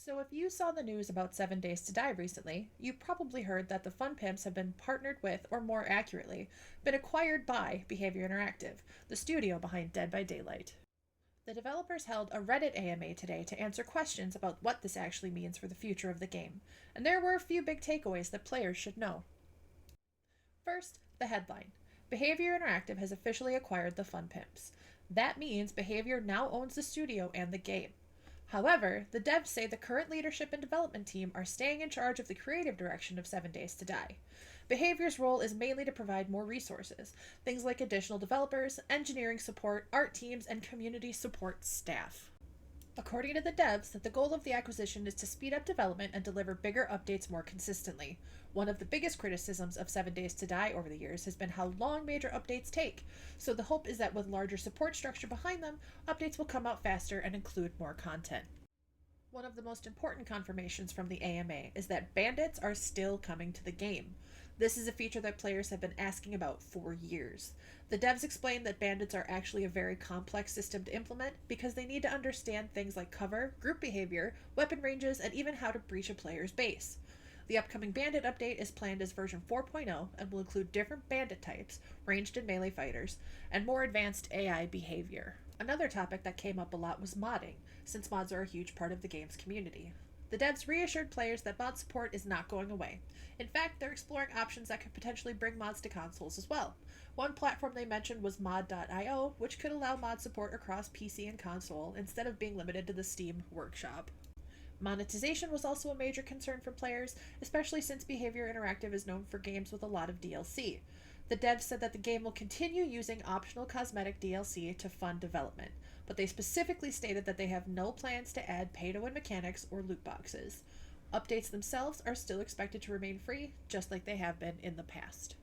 So, if you saw the news about 7 Days to Die recently, you probably heard that the Fun Pimps have been partnered with, or more accurately, been acquired by Behaviour Interactive, the studio behind Dead by Daylight. The developers held a Reddit AMA today to answer questions about what this actually means for the future of the game, and there were a few big takeaways that players should know. First, the headline Behaviour Interactive has officially acquired the Fun Pimps. That means Behaviour now owns the studio and the game. However, the devs say the current leadership and development team are staying in charge of the creative direction of 7 Days to Die. Behavior's role is mainly to provide more resources, things like additional developers, engineering support, art teams, and community support staff. According to the devs, the goal of the acquisition is to speed up development and deliver bigger updates more consistently. One of the biggest criticisms of 7 Days to Die over the years has been how long major updates take, so the hope is that with larger support structure behind them, updates will come out faster and include more content. One of the most important confirmations from the AMA is that bandits are still coming to the game. This is a feature that players have been asking about for years. The devs explain that bandits are actually a very complex system to implement because they need to understand things like cover, group behavior, weapon ranges, and even how to breach a player's base. The upcoming bandit update is planned as version 4.0 and will include different bandit types, ranged and melee fighters, and more advanced AI behavior. Another topic that came up a lot was modding, since mods are a huge part of the game's community. The devs reassured players that mod support is not going away. In fact, they're exploring options that could potentially bring mods to consoles as well. One platform they mentioned was mod.io, which could allow mod support across PC and console instead of being limited to the Steam Workshop. Monetization was also a major concern for players, especially since Behaviour Interactive is known for games with a lot of DLC. The devs said that the game will continue using optional cosmetic DLC to fund development, but they specifically stated that they have no plans to add pay-to-win mechanics or loot boxes. Updates themselves are still expected to remain free, just like they have been in the past.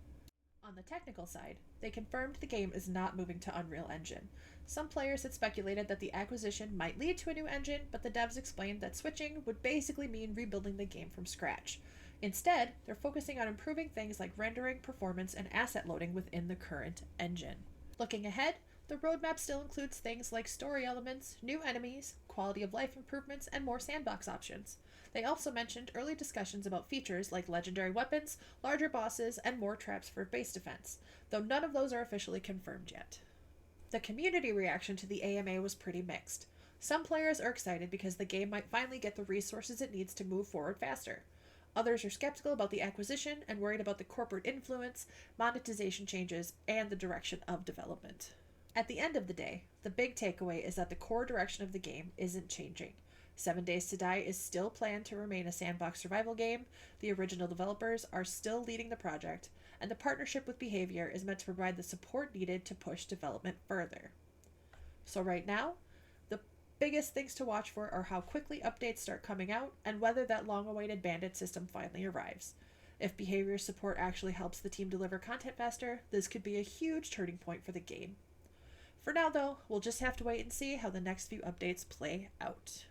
On the technical side, they confirmed the game is not moving to Unreal Engine. Some players had speculated that the acquisition might lead to a new engine, but the devs explained that switching would basically mean rebuilding the game from scratch. Instead, they're focusing on improving things like rendering, performance, and asset loading within the current engine. Looking ahead, the roadmap still includes things like story elements, new enemies, quality of life improvements, and more sandbox options. They also mentioned early discussions about features like legendary weapons, larger bosses, and more traps for base defense, though none of those are officially confirmed yet. The community reaction to the AMA was pretty mixed. Some players are excited because the game might finally get the resources it needs to move forward faster. Others are skeptical about the acquisition and worried about the corporate influence, monetization changes, and the direction of development. At the end of the day, the big takeaway is that the core direction of the game isn't changing. 7 Days to Die is still planned to remain a sandbox survival game, the original developers are still leading the project, and the partnership with Behaviour is meant to provide the support needed to push development further. So right now, the biggest things to watch for are how quickly updates start coming out and whether that long-awaited bandit system finally arrives. If Behaviour support actually helps the team deliver content faster, this could be a huge turning point for the game. For now, though, we'll just have to wait and see how the next few updates play out.